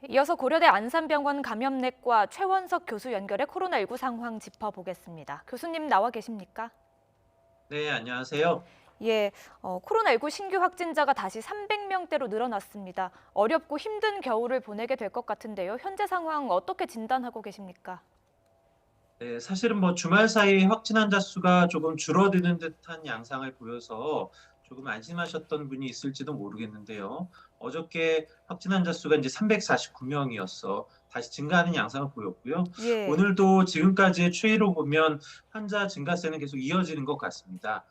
이어서 고려대 안산병원 감염내과 최원석 교수 연결해 코로나19 상황 짚어보겠습니다. 교수님 나와 계십니까? 네, 안녕하세요. 예, 코로나19 신규 확진자가 다시 300명대로 늘어났습니다. 어렵고 힘든 겨울을 보내게 될 것 같은데요. 현재 상황 어떻게 진단하고 계십니까? 네, 사실은 주말 사이 확진 환자 수가 조금 줄어드는 듯한 양상을 보여서 조금 안심하셨던 분이 있을지도 모르겠는데요. 어저께 확진 환자 수가 이제 349명이었어. 다시 증가하는 양상을 보였고요. 예. 오늘도 지금까지의 추이로 보면 환자 증가세는 계속 이어지는 것 같습니다.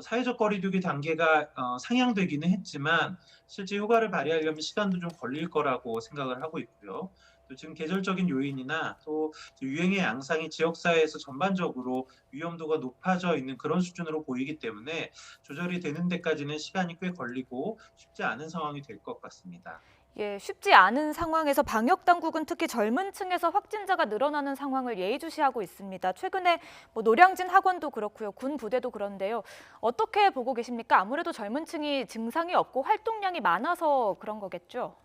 사회적 거리두기 단계가 상향되기는 했지만 실제 효과를 발휘하려면 시간도 좀 걸릴 거라고 생각을 하고 있고요. 또 지금 계절적인 요인이나 또 유행의 양상이 지역사회에서 전반적으로 위험도가 높아져 있는 그런 수준으로 보이기 때문에 조절이 되는 데까지는 시간이 꽤 걸리고 쉽지 않은 상황이 될 것 같습니다. 예, 쉽지 않은 상황에서 방역 당국은 특히 젊은 층에서 확진자가 늘어나는 상황을 예의주시하고 있습니다. 최근에 노량진 학원도 그렇고요, 군 부대도 그런데요. 어떻게 보고 계십니까? 아무래도 젊은 층이 증상이 없고 활동량이 많아서 그런 거겠죠?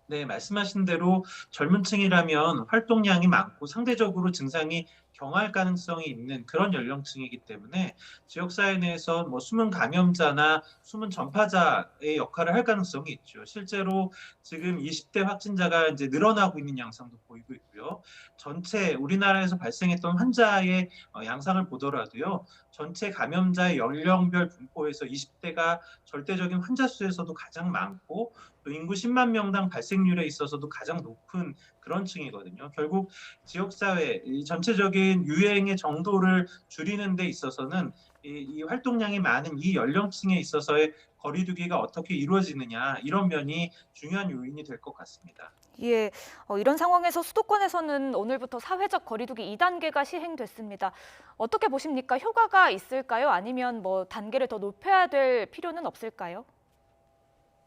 네, 말씀하신 대로 젊은 층이라면 활동량이 많고 상대적으로 증상이 경할 가능성이 있는 그런 연령층이기 때문에 지역사회 내에서 숨은 감염자나 숨은 전파자의 역할을 할 가능성이 있죠. 실제로 지금 20대 확진자가 이제 늘어나고 있는 양상도 보이고 있고요. 전체 우리나라에서 발생했던 환자의 양상을 보더라도요. 전체 감염자의 연령별 분포에서 20대가 절대적인 환자 수에서도 가장 많고 또 인구 10만 명당 발생률에 있어서도 가장 높은 그런 층이거든요. 결국 지역사회, 이 전체적인 유행의 정도를 줄이는 데 있어서는 이 활동량이 많은 이 연령층에 있어서의 거리두기가 어떻게 이루어지느냐 이런 면이 중요한 요인이 될 것 같습니다. 예, 이런 상황에서 수도권에서는 오늘부터 사회적 거리두기 2단계가 시행됐습니다. 어떻게 보십니까? 효과가 있을까요? 아니면 단계를 더 높여야 될 필요는 없을까요?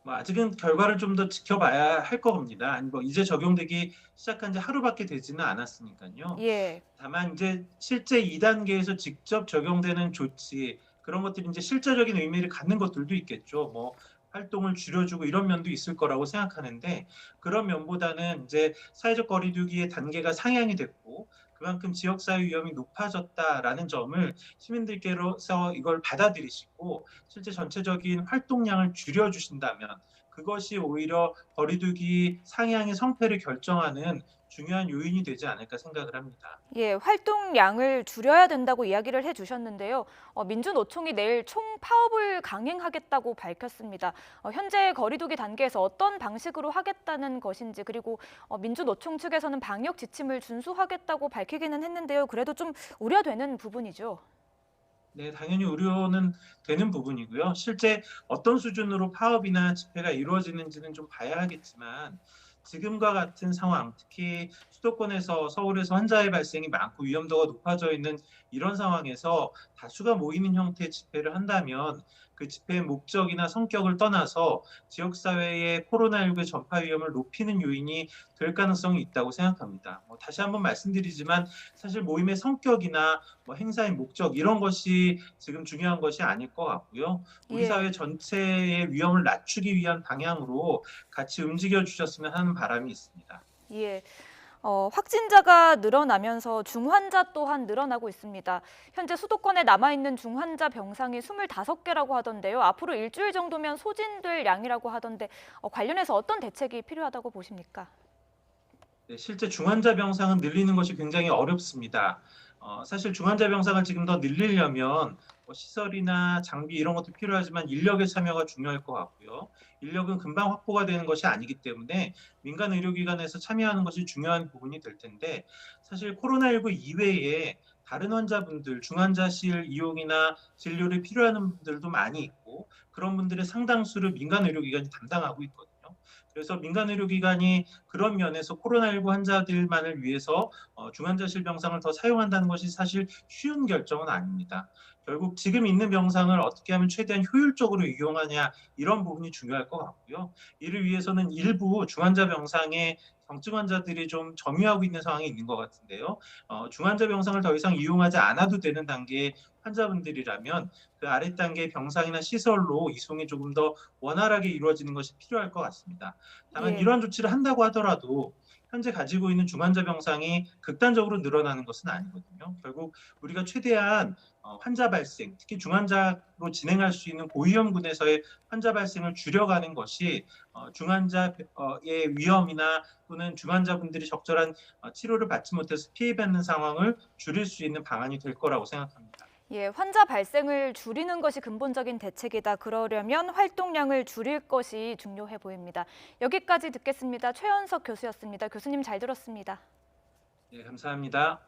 아직은 결과를 좀 더 지켜봐야 할 겁니다. 아니 이제 적용되기 시작한 지 하루밖에 되지는 않았으니까요. 예. 다만 이제 실제 2 단계에서 직접 적용되는 조치 그런 것들이 인제 실제적인 의미를 갖는 것들도 있겠죠. 활동을 줄여주고 이런 면도 있을 거라고 생각하는데 그런 면보다는 인제 사회적 거리두기의 단계가 상향이 됐고 그만큼 지역사회 위험이 높아졌다라는 점을 시민들께로서 이걸 받아들이시고 실제 전체적인 활동량을 줄여 주신다면 그것이 오히려 거리두기 상향의 성패를 결정하는 중요한 요인이 되지 않을까 생각을 합니다. 예, 활동량을 줄여야 된다고 이야기를 해주셨는데요. 민주노총이 내일 총파업을 강행하겠다고 밝혔습니다. 현재 거리두기 단계에서 어떤 방식으로 하겠다는 것인지 그리고 민주노총 측에서는 방역 지침을 준수하겠다고 밝히기는 했는데요. 그래도 좀 우려되는 부분이죠. 네, 당연히 우려는 되는 부분이고요. 실제 어떤 수준으로 파업이나 집회가 이루어지는지는 좀 봐야 하겠지만 지금과 같은 상황, 특히 수도권에서 서울에서 환자의 발생이 많고 위험도가 높아져 있는 이런 상황에서 다수가 모이는 형태의 집회를 한다면 그 집회의 목적이나 성격을 떠나서 지역사회의 코로나19의 전파 위험을 높이는 요인이 될 가능성이 있다고 생각합니다. 다시 한번 말씀드리지만 사실 모임의 성격이나 행사의 목적 이런 것이 지금 중요한 것이 아닐 것 같고요. 우리 사회 예. 전체의 위험을 낮추기 위한 방향으로 같이 움직여 주셨으면 하는 바람이 있습니다. 예. 확진자가 늘어나면서 중환자 또한 늘어나고 있습니다. 현재 수도권에 남아있는 중환자 병상이 25개라고 하던데요. 앞으로 일주일 정도면 소진될 양이라고 하던데 관련해서 어떤 대책이 필요하다고 보십니까? 네, 실제 중환자 병상은 늘리는 것이 굉장히 어렵습니다. 사실 중환자 병상을 지금 더 늘리려면 시설이나 장비 이런 것도 필요하지만 인력의 참여가 중요할 것 같고요. 인력은 금방 확보가 되는 것이 아니기 때문에 민간 의료기관에서 참여하는 것이 중요한 부분이 될 텐데 사실 코로나19 이외에 다른 환자분들, 중환자실 이용이나 진료를 필요하는 분들도 많이 있고 그런 분들의 상당수를 민간 의료기관이 담당하고 있거든요. 그래서 민간 의료기관이 그런 면에서 코로나19 환자들만을 위해서 중환자실 병상을 더 사용한다는 것이 사실 쉬운 결정은 아닙니다. 결국 지금 있는 병상을 어떻게 하면 최대한 효율적으로 이용하냐 이런 부분이 중요할 것 같고요. 이를 위해서는 일부 중환자 병상에 경증 환자들이 좀 점유하고 있는 상황이 있는 것 같은데요. 중환자 병상을 더 이상 이용하지 않아도 되는 단계의 환자분들이라면 그 아래 단계의 병상이나 시설로 이송이 조금 더 원활하게 이루어지는 것이 필요할 것 같습니다. 다만 예. 이러한 조치를 한다고 하더라도 현재 가지고 있는 중환자 병상이 극단적으로 늘어나는 것은 아니거든요. 결국 우리가 최대한 환자 발생, 특히 중환자로 진행할 수 있는 고위험군에서의 환자 발생을 줄여가는 것이 중환자의 위험이나 또는 중환자분들이 적절한 치료를 받지 못해서 피해받는 상황을 줄일 수 있는 방안이 될 거라고 생각합니다. 예, 환자 발생을 줄이는 것이 근본적인 대책이다. 그러려면 활동량을 줄일 것이 중요해 보입니다. 여기까지 듣겠습니다. 최연석 교수였습니다. 교수님 잘 들었습니다. 네, 감사합니다.